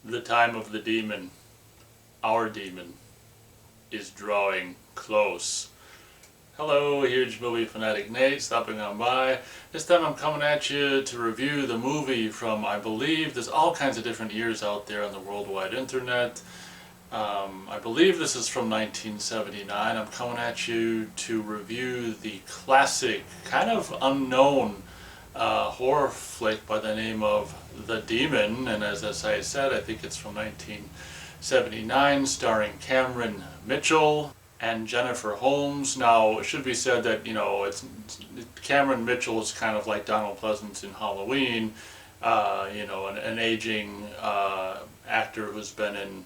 The time of the demon, our demon, is drawing close. Hello, huge movie fanatic Nate, stopping on by. This time I'm coming at you to review the movie from, I believe, there's all kinds of different years out there on the worldwide internet. I believe this is from 1979. I'm coming at you to review the classic, kind of unknown horror flick by the name of The Demon, and as I said, I think it's from 1979, starring Cameron Mitchell and Jennifer Holmes. Now, it should be said that, Cameron Mitchell is kind of like Donald Pleasance in Halloween, an aging actor who's been in,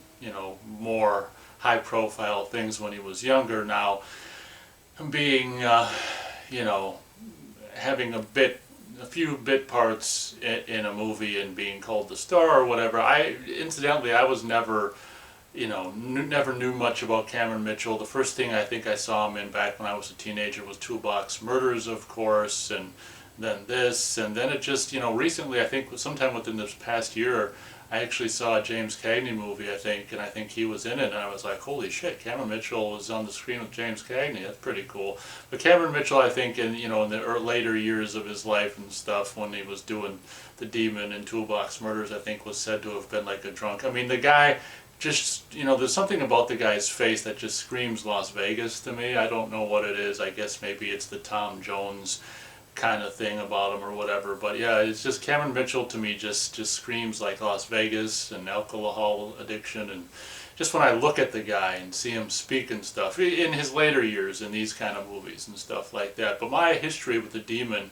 more high-profile things when he was younger. Now, being, having a few bit parts in a movie and being called the star or whatever. Incidentally, I was never, never knew much about Cameron Mitchell. The first thing I think I saw him in back when I was a teenager was Toolbox Murders, of course, and then this, and then it just, recently, I think sometime within this past year, I actually saw a James Cagney movie, and I think he was in it, and I was like, holy shit, Cameron Mitchell was on the screen with James Cagney. That's pretty cool. But Cameron Mitchell, I think, in the later years of his life and stuff, when he was doing The Demon and Toolbox Murders, I think was said to have been like a drunk. I mean, the guy just, there's something about the guy's face that just screams Las Vegas to me. I don't know what it is. I guess maybe it's the Tom Jones kind of thing about him or whatever, but yeah, it's just Cameron Mitchell to me just screams like Las Vegas and alcohol addiction, and just when I look at the guy and see him speak and stuff in his later years in these kind of movies and stuff like that. But my history with The Demon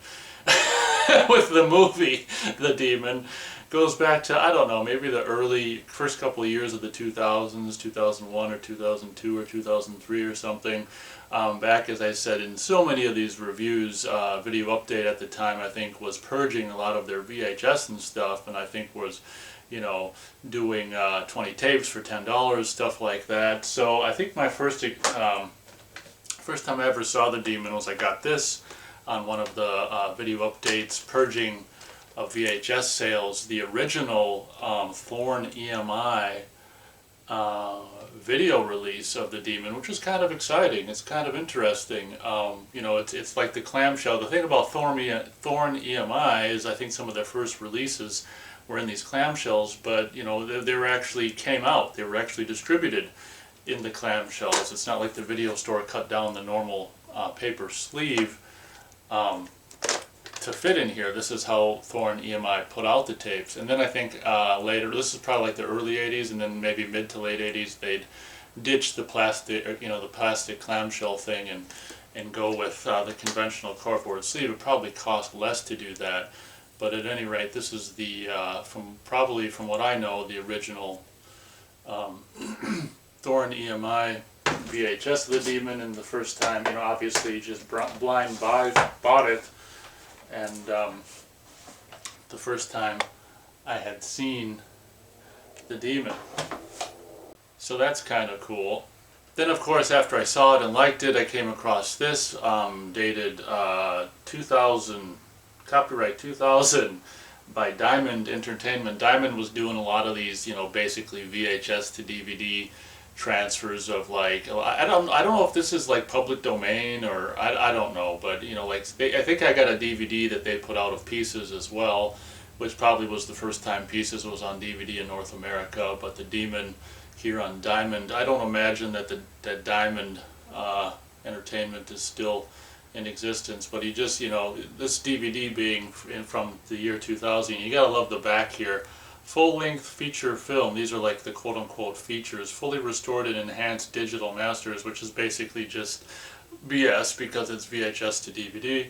with the movie The Demon goes back to, I don't know, maybe the early first couple of years of the 2000s, 2001 or 2002 or 2003 or something. Back, as I said, in so many of these reviews, Video Update at the time, I think, was purging a lot of their VHS and stuff, and I think was, doing 20 tapes for $10, stuff like that. So I think my first time I ever saw The Demon was I got this on one of the Video Updates purging of VHS sales, the original Thorn EMI video release of The Demon, which was kind of exciting. It's kind of interesting. It's like the clamshell. The thing about Thorn EMI is I think some of their first releases were in these clamshells, but they were actually came out. They were actually distributed in the clamshells. It's not like the video store cut down the normal paper sleeve to fit in here. This is how Thorn EMI put out the tapes. And then I think later, this is probably like the early 80s, and then maybe mid to late 80s, they'd ditch the plastic, the plastic clamshell thing and go with the conventional cardboard sleeve. It probably cost less to do that. But at any rate, this is the, from what I know, the original Thorn EMI VHS of The Demon, and the first time, obviously you just blind bought it. And the first time I had seen The Demon. So that's kind of cool. Then, of course, after I saw it and liked it, I came across this, dated 2000, copyright 2000, by Diamond Entertainment. Diamond was doing a lot of these, basically VHS to DVD transfers of, like, I don't know if this is like public domain or I don't know, but I think I got a DVD that they put out of Pieces as well, which probably was the first time Pieces was on DVD in North America. But The Demon here on Diamond, I don't imagine that that Diamond Entertainment is still in existence, but you just, this DVD being from the year 2000, you gotta love the back here. Full-length feature film. These are like the quote-unquote features. Fully restored and enhanced digital masters, which is basically just BS because it's VHS to DVD.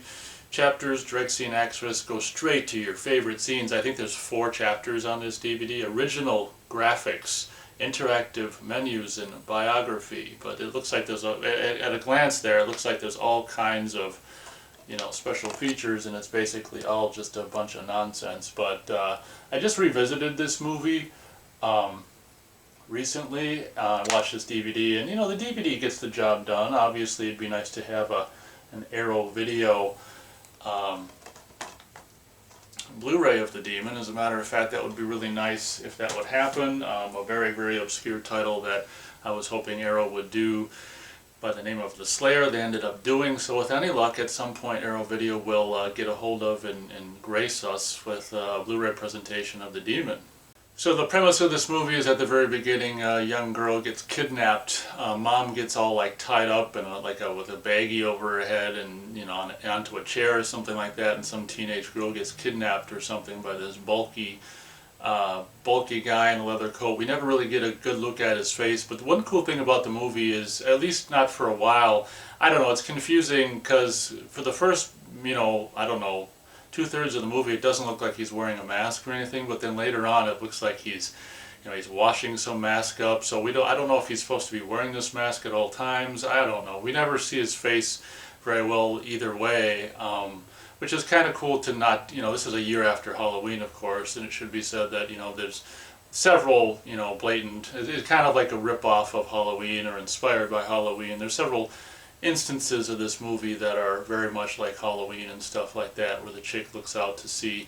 Chapters, direct scene access, go straight to your favorite scenes. I think there's 4 chapters on this DVD. Original graphics, interactive menus, and biography. But it looks like there's, at a glance there, it looks like there's all kinds of special features, and it's basically all just a bunch of nonsense. But I just revisited this movie recently. I watched this DVD, and the DVD gets the job done. Obviously, it'd be nice to have an Arrow Video Blu-ray of The Demon. As a matter of fact, that would be really nice if that would happen. A very, very obscure title that I was hoping Arrow would do by the name of The Slayer. They ended up doing. So with any luck, at some point Arrow Video will get a hold of and grace us with a Blu-ray presentation of The Demon. So the premise of this movie is at the very beginning, a young girl gets kidnapped. Mom gets all like tied up and with a baggie over her head and onto a chair or something like that, and some teenage girl gets kidnapped or something by this bulky guy in a leather coat. We never really get a good look at his face, but the one cool thing about the movie is, at least not for a while, I don't know, it's confusing because for the first, I don't know, 2/3 of the movie, it doesn't look like he's wearing a mask or anything, but then later on it looks like he's washing some mask up. So I don't know if he's supposed to be wearing this mask at all times. I don't know. We never see his face very well either way, which is kind of cool to not, this is a year after Halloween, of course, and it should be said that, there's several, blatant, it's kind of like a rip-off of Halloween or inspired by Halloween. There's several instances of this movie that are very much like Halloween and stuff like that, where the chick looks out to see,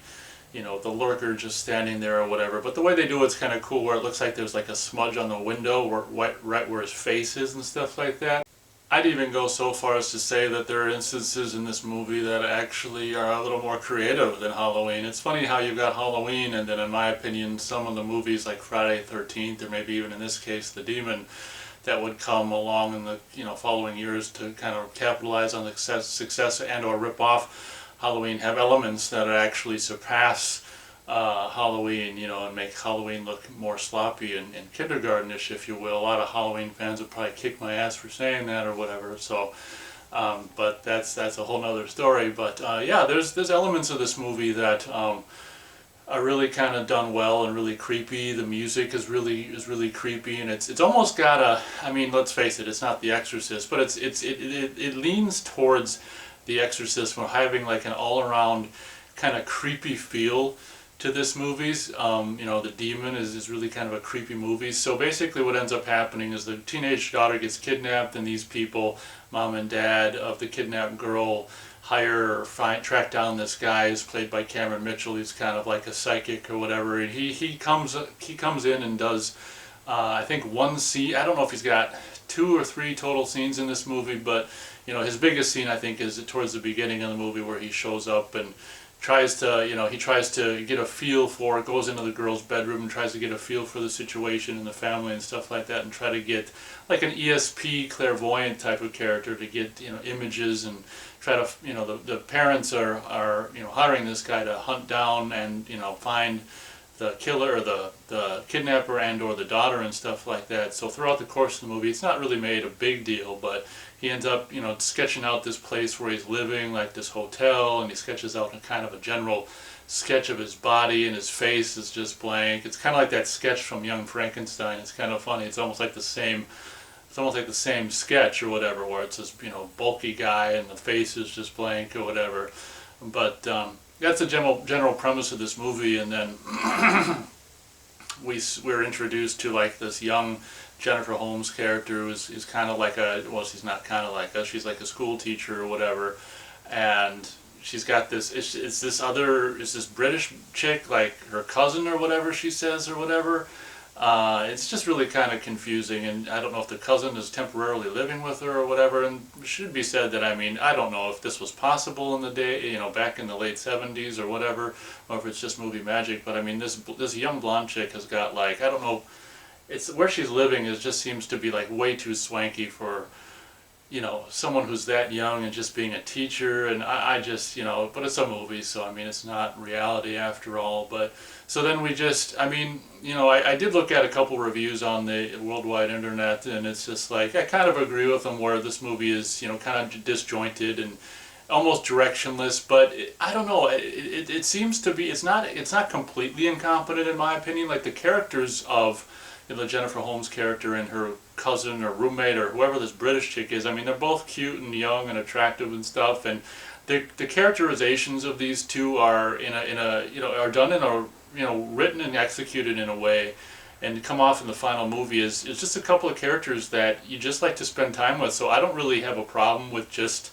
the lurker just standing there or whatever. But the way they do it's kind of cool, where it looks like there's like a smudge on the window right where his face is and stuff like that. I'd even go so far as to say that there are instances in this movie that actually are a little more creative than Halloween. It's funny how you've got Halloween, and then in my opinion some of the movies like Friday the 13th, or maybe even in this case The Demon, that would come along in the following years to kind of capitalize on the success and or rip off Halloween, have elements that actually surpass Halloween, and make Halloween look more sloppy and kindergartenish, if you will. A lot of Halloween fans would probably kick my ass for saying that or whatever. So, but that's a whole nother story. But yeah, there's elements of this movie that are really kind of done well and really creepy. The music is really creepy, and it's almost got a, I mean, let's face it, it's not The Exorcist, but it leans towards The Exorcist for having like an all-around kind of creepy feel to this movies. The Demon is really kind of a creepy movie. So basically what ends up happening is the teenage daughter gets kidnapped, and these people, mom and dad of the kidnapped girl, hire or track down this guy who's played by Cameron Mitchell. He's kind of like a psychic or whatever, and he comes in and does I think one scene. I don't know if he's got 2 or 3 total scenes in this movie, but his biggest scene I think is towards the beginning of the movie, where he shows up and tries to get a feel for, goes into the girl's bedroom and tries to get a feel for the situation and the family and stuff like that, and try to get like an ESP clairvoyant type of character to get images, and try to the parents are hiring this guy to hunt down and find the killer or the kidnapper and or the daughter and stuff like that. So throughout the course of the movie, it's not really made a big deal, but he ends up sketching out this place where he's living, like this hotel, and he sketches out a kind of a general sketch of his body, and his face is just blank. It's kind of like that sketch from Young Frankenstein. It's kind of funny. It's almost like the same sketch or whatever, where it's this bulky guy and the face is just blank or whatever. But that's the general premise of this movie, and then we're introduced to like this young Jennifer Holmes character who's kind of like she's not kind of like she's like a school teacher or whatever, and she's got this, it's this British chick, like her cousin or whatever she says or whatever. It's just really kind of confusing, and I don't know if the cousin is temporarily living with her or whatever. And it should be said that, I mean, I don't know if this was possible in the day, back in the late 70s or whatever, or if it's just movie magic, but I mean, this young blonde chick has got like, I don't know, it's where she's living just seems to be like way too swanky for someone who's that young and just being a teacher. And I just, but it's a movie, so I mean, it's not reality after all. But so then we just, I mean, I did look at a couple reviews on the worldwide internet, and it's just like, I kind of agree with them where this movie is, kind of disjointed and almost directionless. But I don't know, it seems to be, it's not completely incompetent in my opinion. Like the characters of the Jennifer Holmes character and her cousin or roommate or whoever this British chick is, I mean, they're both cute and young and attractive and stuff, and the characterizations of these two are are done in a written and executed in a way, and come off in the final movie is just a couple of characters that you just like to spend time with. So I don't really have a problem with just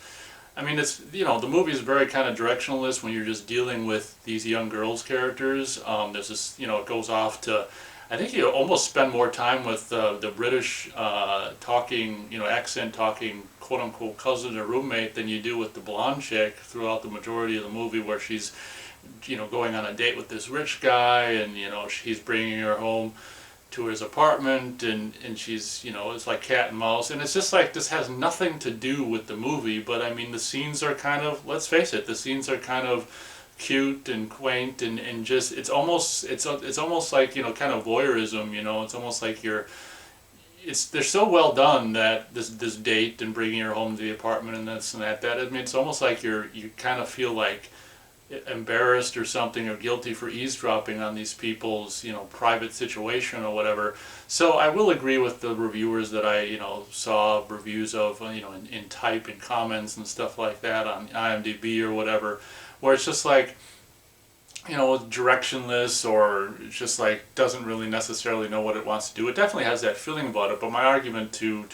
I mean, it's, you know, the movie is very kind of directionless when you're just dealing with these young girls' characters. There's this, you know, it goes off to, I think you almost spend more time with the British talking, you know, accent talking quote unquote cousin or roommate than you do with the blonde chick throughout the majority of the movie, where she's, you know, going on a date with this rich guy, and, you know, he's bringing her home to his apartment, and she's, you know, it's like cat and mouse, and it's just like, this has nothing to do with the movie, but I mean, the scenes are kind of, let's face it, the scenes are kind of cute and quaint, and just, it's almost like, you know, kind of voyeurism, you know, it's almost like they're so well done, that this date and bringing her home to the apartment and this and that, I mean, it's almost like you kind of feel like embarrassed or something, or guilty for eavesdropping on these people's, you know, private situation or whatever. So I will agree with the reviewers that I, you know, saw reviews of, you know, in type and comments and stuff like that on IMDb or whatever, where it's just like, you know, directionless, or just like doesn't really necessarily know what it wants to do. It definitely has that feeling about it, but my argument to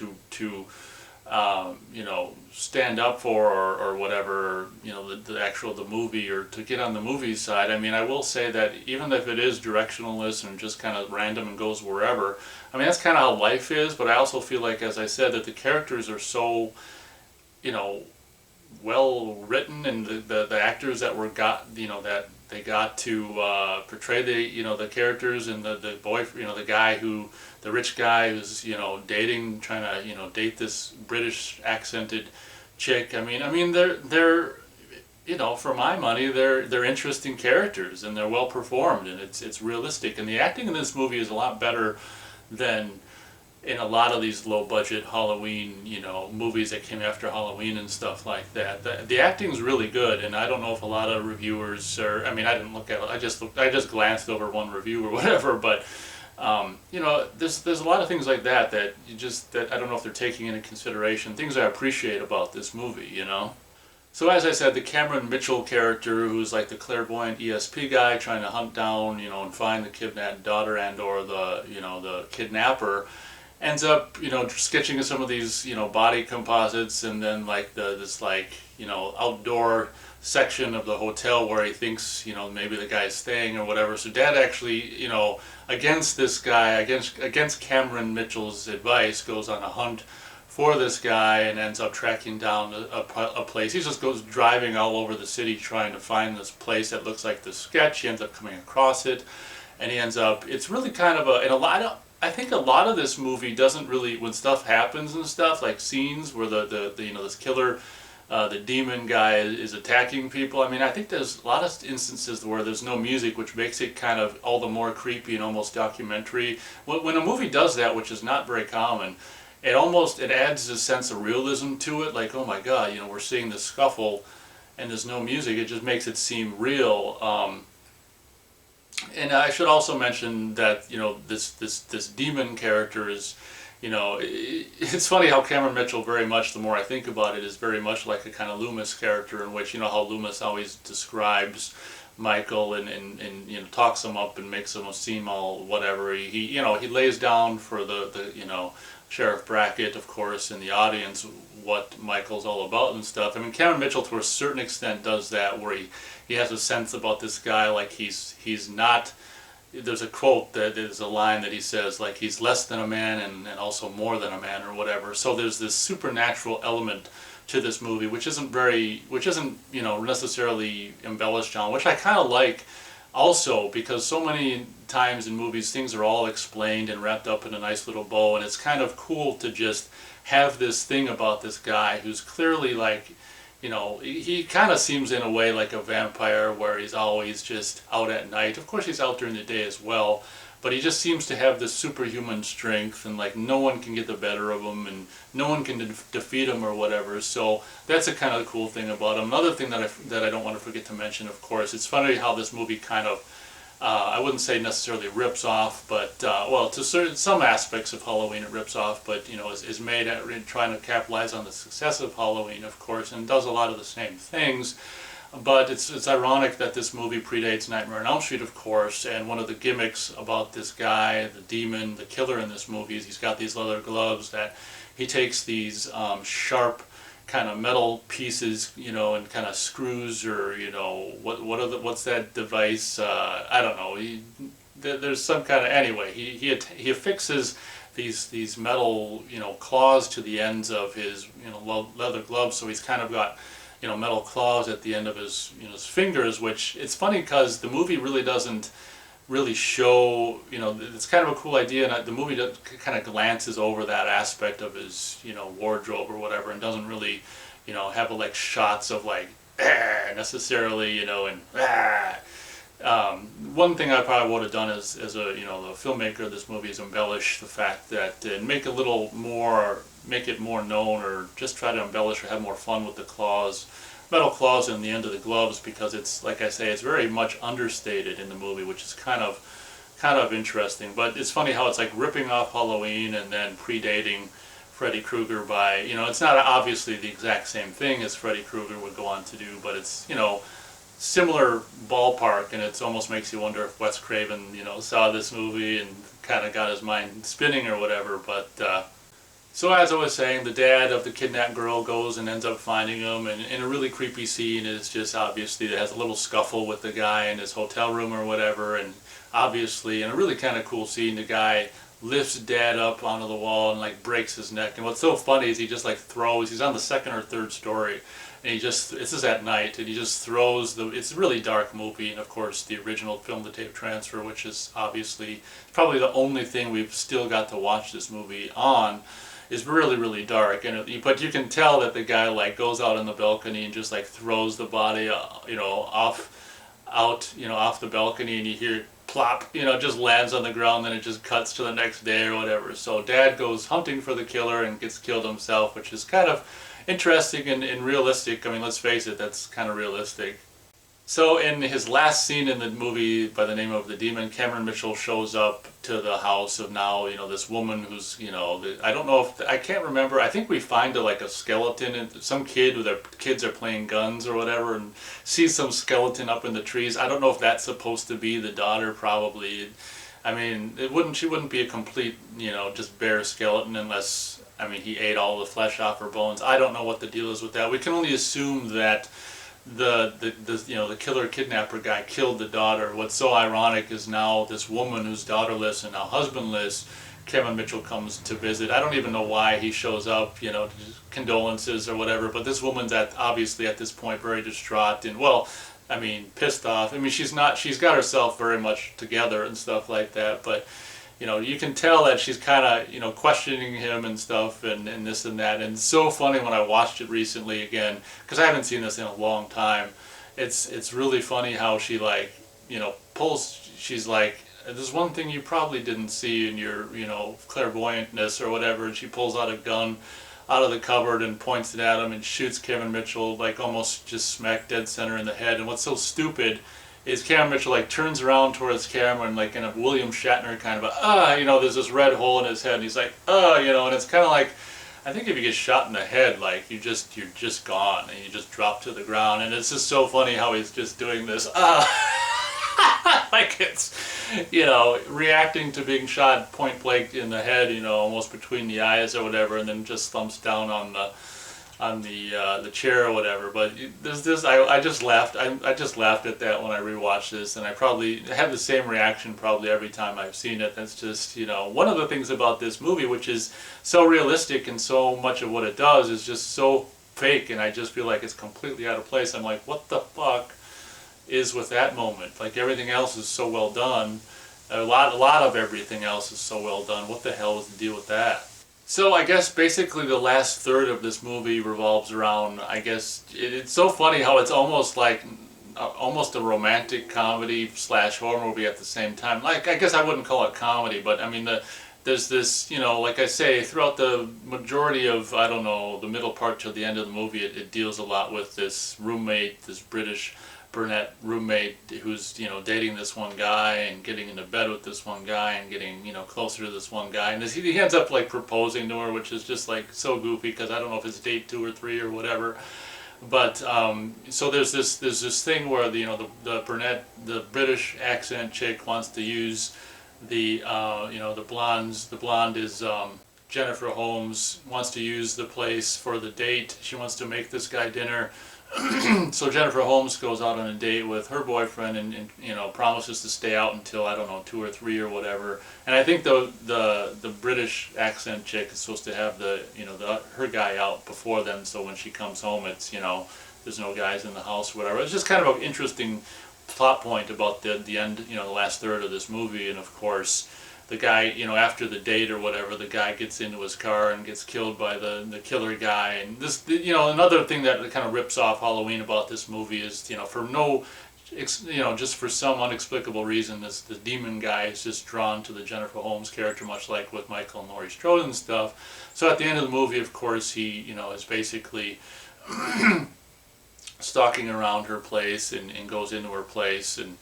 you know, stand up for, or whatever, you know, the movie, or to get on the movie side. I mean, I will say that even if it is directionless and just kind of random and goes wherever, I mean, that's kind of how life is, but I also feel like, as I said, that the characters are so, you know, well written, and the actors that that they got to portray the, you know, the characters, and the boy, you know, the rich guy who's, you know, trying to, you know, date this British accented chick. I mean they're you know, for my money, they're interesting characters, and they're well performed, and it's realistic, and the acting in this movie is a lot better than in a lot of these low budget Halloween, you know, movies that came after Halloween and stuff like that. The acting's really good, and I don't know if a lot of reviewers are, I mean, I didn't look at it, I just glanced over one review or whatever, but you know, there's a lot of things like that that I don't know if they're taking into consideration, things I appreciate about this movie, you know. So as I said, the Cameron Mitchell character, who's like the clairvoyant ESP guy trying to hunt down, you know, and find the kidnapped daughter and or the, you know, the kidnapper, ends up, you know, sketching some of these, you know, body composites, and then like this like, you know, outdoor section of the hotel where he thinks, you know, maybe the guy's staying or whatever. So Dad actually, you know, against this guy, against Cameron Mitchell's advice, goes on a hunt for this guy and ends up tracking down a place. He just goes driving all over the city trying to find this place that looks like the sketch. He ends up coming across it, and he ends up, it's really kind of I think a lot of this movie doesn't really, when stuff happens and stuff, like scenes where the you know, this killer, the demon guy is attacking people. I mean, I think there's a lot of instances where there's no music, which makes it kind of all the more creepy and almost documentary. When a movie does that, which is not very common, it adds a sense of realism to it. Like, oh my God, you know, we're seeing this scuffle, and there's no music. It just makes it seem real. And I should also mention that, you know, this demon character is, you know, it's funny how Cameron Mitchell, very much, the more I think about it, is very much like a kind of Loomis character, in which, you know, how Loomis always describes Michael and you know, talks him up and makes him seem all whatever. He you know, he lays down for the you know, Sheriff Brackett, of course, in the audience, what Michael's all about and stuff. I mean, Cameron Mitchell, to a certain extent, does that, where he has a sense about this guy, like he's not, there's a quote, that there's a line that he says, like, he's less than a man and also more than a man, or whatever. So there's this supernatural element to this movie, which isn't, you know, necessarily embellished on, which I kind of like also, because so many times in movies things are all explained and wrapped up in a nice little bow, and it's kind of cool to just have this thing about this guy who's clearly, like, you know, he kind of seems in a way like a vampire, where he's always just out at night. Of course he's out during the day as well, but he just seems to have this superhuman strength, and like no one can get the better of him, and no one can defeat him or whatever. So that's a kind of cool thing about him. Another thing that I don't want to forget to mention, of course, it's funny how this movie kind of, I wouldn't say necessarily rips off, but well, to some aspects of Halloween it rips off, but, you know, is made at trying to capitalize on the success of Halloween, of course, and does a lot of the same things. But it's ironic that this movie predates Nightmare on Elm Street, of course, and one of the gimmicks about this guy, the demon, the killer in this movie, is he's got these leather gloves that he takes these sharp kind of metal pieces, and kind of screws, or what's that device? I don't know. There's some kind of, anyway. He affixes these metal claws to the ends of his leather gloves, so he's kind of got metal claws at the end of his his fingers. Which, it's funny because the movie really doesn't really show, it's kind of a cool idea, and the movie kind of glances over that aspect of his wardrobe or whatever, and doesn't really have like shots of like necessarily and one thing I probably would have done as a the filmmaker of this movie is embellish the fact that, and make it more known, or just try to embellish or have more fun with the claws, metal claws in the end of the gloves, because it's, like I say, it's very much understated in the movie, which is kind of interesting. But it's funny how it's like ripping off Halloween and then predating Freddy Krueger by, it's not obviously the exact same thing as Freddy Krueger would go on to do, but it's, similar ballpark, and it almost makes you wonder if Wes Craven, saw this movie and kind of got his mind spinning or whatever. But so, as I was saying, the dad of the kidnapped girl goes and ends up finding him, and in a really creepy scene is just, obviously, it has a little scuffle with the guy in his hotel room or whatever, and obviously, in a really kind of cool scene, the guy lifts dad up onto the wall and like breaks his neck. And what's so funny is he just like he's on the second or third story, and this is at night, and he just throws it's a really dark movie, and of course the original film, The Tape Transfer, which is obviously probably the only thing we've still got to watch this movie on, is really, really dark. But you can tell that the guy like goes out on the balcony and just like throws the body off the balcony, and you hear it plop, just lands on the ground, then it just cuts to the next day or whatever. So dad goes hunting for the killer and gets killed himself, which is kind of interesting and realistic. I mean, let's face it, that's kind of realistic. So in his last scene in the movie, by the name of The Demon, Cameron Mitchell shows up to the house of now, this woman who's, I don't know I can't remember. I think we find like a skeleton, and some kid with their kids are playing guns or whatever, and sees some skeleton up in the trees. I don't know if that's supposed to be the daughter, probably. I mean, she wouldn't be a complete, just bare skeleton unless, he ate all the flesh off her bones. I don't know what the deal is with that. We can only assume that the killer kidnapper guy killed the daughter. What's so ironic is now this woman who's daughterless and now husbandless, Cameron Mitchell comes to visit. I don't even know why he shows up, condolences or whatever, but this woman's obviously at this point very distraught and, pissed off. She's got herself very much together and stuff like that, but you can tell that she's kind of, questioning him and stuff, and this and that. And it's so funny when I watched it recently again, because I haven't seen this in a long time. It's really funny how she she's like, there's one thing you probably didn't see in your, clairvoyantness or whatever, and she pulls out a gun out of the cupboard and points it at him and shoots Cameron Mitchell like almost just smack dead center in the head. And what's so stupid is Cameron Mitchell like turns around towards camera and like in a William Shatner kind of there's this red hole in his head, and he's like, and it's kind of like, I think if you get shot in the head, like you're just gone and you just drop to the ground. And it's just so funny how he's just doing this like it's reacting to being shot point blank in the head, almost between the eyes or whatever, and then just thumps down on the chair or whatever. But there's this, I just laughed. I just laughed at that when I rewatched this, and I probably have the same reaction probably every time I've seen it. That's just, one of the things about this movie, which is so realistic, and so much of what it does is just so fake, and I just feel like it's completely out of place. I'm like, what the fuck is with that moment? Like, everything else is so well done. A lot of everything else is so well done. What the hell is the deal with that? So I guess basically the last third of this movie revolves around, I guess, it's so funny how it's almost like, almost a romantic comedy / horror movie at the same time. Like, I guess I wouldn't call it comedy, but there's this, like I say, throughout the majority of, I don't know, the middle part to the end of the movie, it deals a lot with this roommate, this British brunette roommate who's dating this one guy and getting into bed with this one guy and getting closer to this one guy, and he ends up like proposing to her, which is just like so goofy, because I don't know if it's date 2 or 3 or whatever. But so there's this thing where the brunette, the British accent chick, wants to use the the blonde is Jennifer Holmes wants to use the place for the date. She wants to make this guy dinner. So Jennifer Holmes goes out on a date with her boyfriend and you know, promises to stay out until, I don't know, 2 or 3 or whatever. And I think the British accent chick is supposed to have the, you know, her guy out before then, so when she comes home it's, you know, there's no guys in the house or whatever. It's just kind of an interesting plot point about the end, you know, the last third of this movie. And of course the guy, you know, after the date or whatever, the guy gets into his car and gets killed by the killer guy. And this, you know, another thing that kind of rips off Halloween about this movie is, you know, for no, you know, just for some inexplicable reason, the demon guy is just drawn to the Jennifer Holmes character, much like with Michael and Laurie Strode and stuff. So at the end of the movie, of course, he, you know, is basically stalking around her place and goes into her place and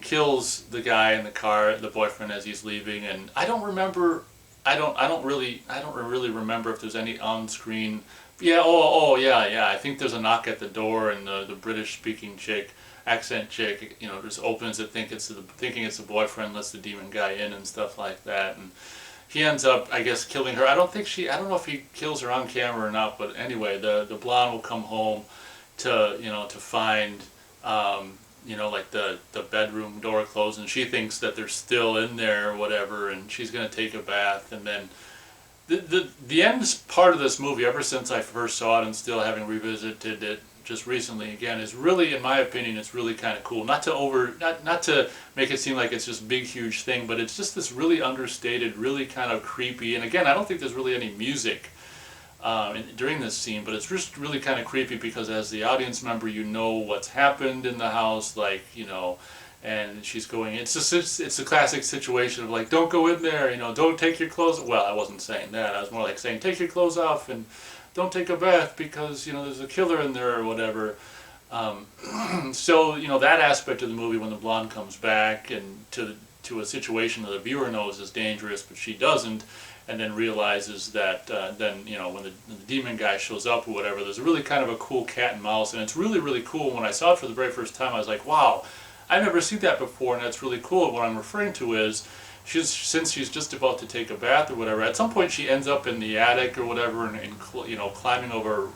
kills the guy in the car, the boyfriend, as he's leaving. And I don't really remember if there's any on-screen. Yeah, yeah. I think there's a knock at the door, and the British-speaking chick, accent chick, you know, just opens it, thinking it's the boyfriend, lets the demon guy in and stuff like that. And he ends up, I guess, killing her. I don't know if he kills her on camera or not, but anyway, the blonde will come home to, you know, to find, you know, like the bedroom door closed, and she thinks that they're still in there or whatever, and she's going to take a bath. And then the end part of this movie, ever since I first saw it and still having revisited it just recently again, is really, in my opinion, it's really kind of cool. Not to make it seem like it's just big huge thing, but it's just this really understated, really kind of creepy. And again, I don't think there's really any music during this scene, but it's just really kind of creepy because as the audience member, you know what's happened in the house, like, you know, and she's going, it's a classic situation of like, don't go in there, you know, don't take your clothes. Well, I wasn't saying that. I was more like saying, take your clothes off and don't take a bath because, you know, there's a killer in there or whatever. So, you know, that aspect of the movie, when the blonde comes back and to a situation that the viewer knows is dangerous, but she doesn't, and then realizes that then, you know, when the demon guy shows up or whatever, there's really kind of a cool cat and mouse, and it's really, really cool. When I saw it for the very first time, I was like, wow, I've never seen that before, and that's really cool. What I'm referring to is, since she's just about to take a bath or whatever, at some point she ends up in the attic or whatever, and you know, climbing over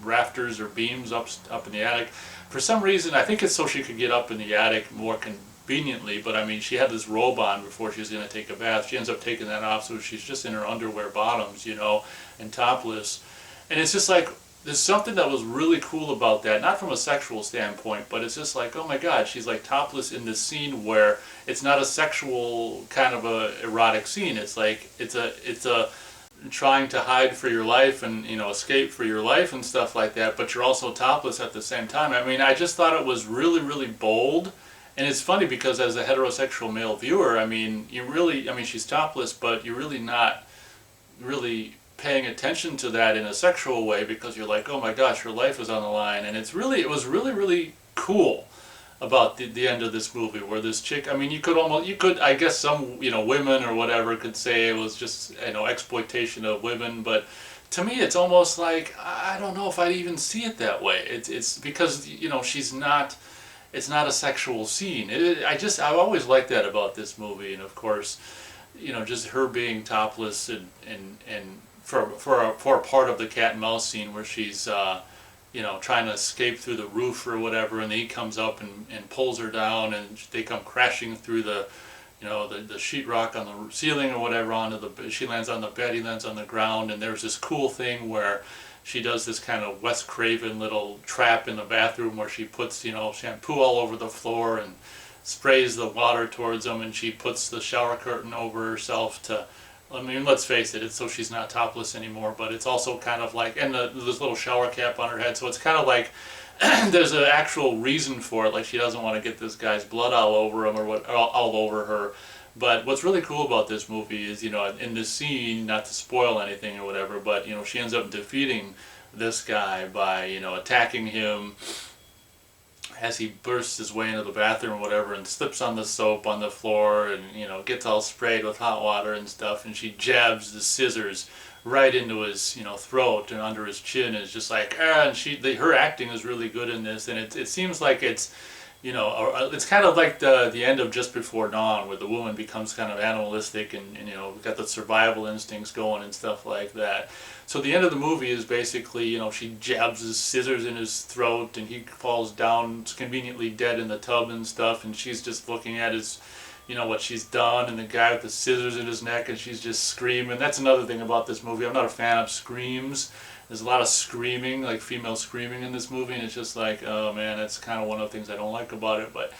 rafters or beams up in the attic. For some reason, I think it's so she could get up in the attic more conveniently, but I mean, she had this robe on before she was going to take a bath. She ends up taking that off, so she's just in her underwear bottoms, you know, and topless. And it's just like, there's something that was really cool about that, not from a sexual standpoint, but it's just like, oh my God, she's like topless in this scene where it's not a sexual kind of a erotic scene. It's like, it's a trying to hide for your life and, you know, escape for your life and stuff like that, but you're also topless at the same time. I mean, I just thought it was really, really bold. And it's funny because as a heterosexual male viewer, I mean, she's topless, but you're really not really paying attention to that in a sexual way because you're like, oh my gosh, her life is on the line. And it was really, really cool about the end of this movie, where this chick, I mean, you could, I guess some, you know, women or whatever could say it was just, you know, exploitation of women, but to me it's almost like, I don't know if I'd even see it that way. It's because, you know, it's not a sexual scene. I've always liked that about this movie. And of course, you know, just her being topless and for a part of the cat and mouse scene where she's you know, trying to escape through the roof or whatever, and he comes up and pulls her down, and they come crashing through the, you know, the sheetrock on the ceiling or whatever onto the, she lands on the bed, he lands on the ground, and there's this cool thing where she does this kind of Wes Craven little trap in the bathroom where she puts, you know, shampoo all over the floor and sprays the water towards them, and she puts the shower curtain over herself to, I mean, let's face it, it's so she's not topless anymore, but it's also kind of like, and this little shower cap on her head, so it's kind of like, there's an actual reason for it, like she doesn't want to get this guy's blood all over him or what, all over her. But what's really cool about this movie is, you know, in this scene, not to spoil anything or whatever, but, you know, she ends up defeating this guy by, you know, attacking him as he bursts his way into the bathroom or whatever and slips on the soap on the floor and, you know, gets all sprayed with hot water and stuff, and she jabs the scissors right into his, you know, throat and under his chin, is just like, and her acting is really good in this, and it seems like it's it's kind of like the end of Just Before Dawn, where the woman becomes kind of animalistic and got the survival instincts going and stuff like that. So the end of the movie is basically, she jabs his scissors in his throat and he falls down conveniently dead in the tub and stuff, and she's just looking at his, what she's done, and the guy with the scissors in his neck, and she's just screaming. That's another thing about this movie. I'm not a fan of screams. There's a lot of screaming, like female screaming in this movie, and it's just like, oh man, that's kind of one of the things I don't like about it. But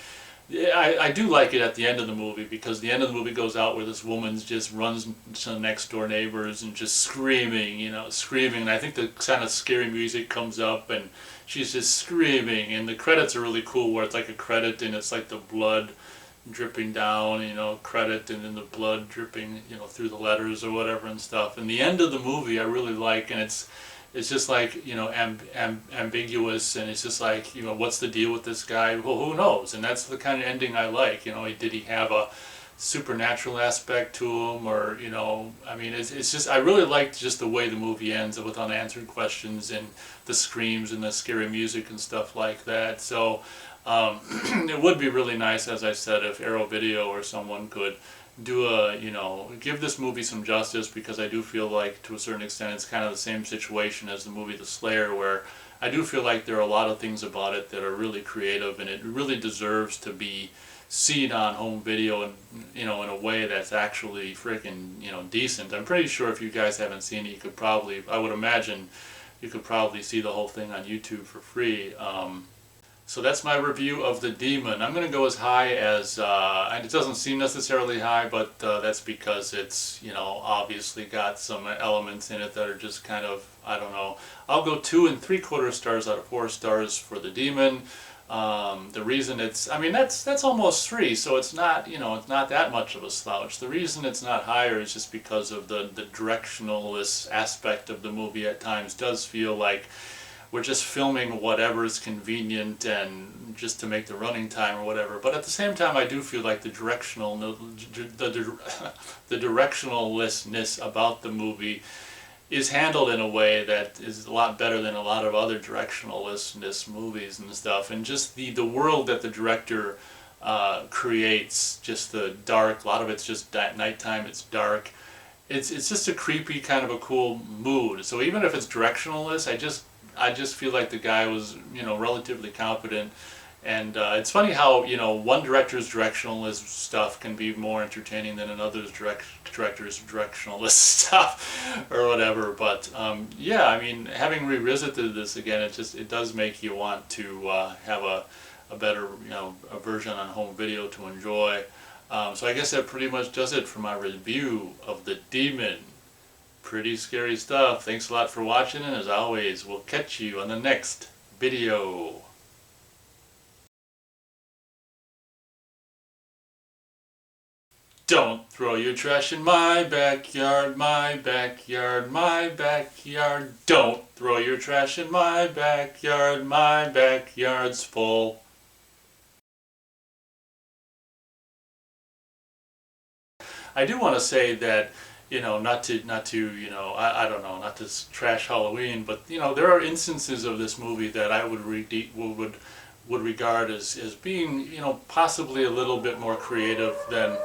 yeah, I do like it at the end of the movie, because the end of the movie goes out where this woman just runs to the next door neighbors and just screaming, screaming. And I think the kind of scary music comes up and she's just screaming. And the credits are really cool, where it's like a credit and it's like the blood dripping down, credit, and then the blood dripping, through the letters or whatever and stuff. And the end of the movie I really like, and it's just like, ambiguous, and it's just like, what's the deal with this guy? Well, who knows? And that's the kind of ending I like. Did he have a supernatural aspect to him, or, I mean, it's just, I really liked just the way the movie ends with unanswered questions and the screams and the scary music and stuff like that. So it would be really nice, as I said, if Arrow Video or someone could do give this movie some justice, because I do feel like, to a certain extent, it's kind of the same situation as the movie The Slayer, where I do feel like there are a lot of things about it that are really creative, and it really deserves to be seen on home video, and in a way that's actually freaking decent. I'm pretty sure if you guys haven't seen it, you could probably, I would imagine, you could probably see the whole thing on YouTube for free. So that's my review of The Demon. I'm going to go as high as, and it doesn't seem necessarily high, but that's because it's, obviously got some elements in it that are just kind of, I don't know. I'll go 2 3/4 stars out of 4 stars for The Demon. The reason it's, I mean, that's almost 3, so it's not, it's not that much of a slouch. The reason it's not higher is just because of the directionalist aspect of the movie. At times does feel like we're just filming whatever is convenient and just to make the running time or whatever. But at the same time, I do feel like the directionalness about the movie is handled in a way that is a lot better than a lot of other directionalist movies and stuff. And just the world that the director creates, just the dark, a lot of it's just at nighttime, it's dark. It's just a creepy, kind of a cool mood. So even if it's directionalist, I just feel like the guy was, relatively competent. And it's funny how, one director's directionalist stuff can be more entertaining than another's director's directionalist stuff or whatever. But yeah, I mean, having revisited this again, it does make you want to have a better, a version on home video to enjoy. So I guess that pretty much does it for my review of The Demon. Pretty scary stuff. Thanks a lot for watching, and as always, we'll catch you on the next video. Don't throw your trash in my backyard, my backyard, my backyard. Don't throw your trash in my backyard, my backyard's full. I do want to say that, not to, I don't know, not to trash Halloween, but, there are instances of this movie that I would regard as being, possibly a little bit more creative than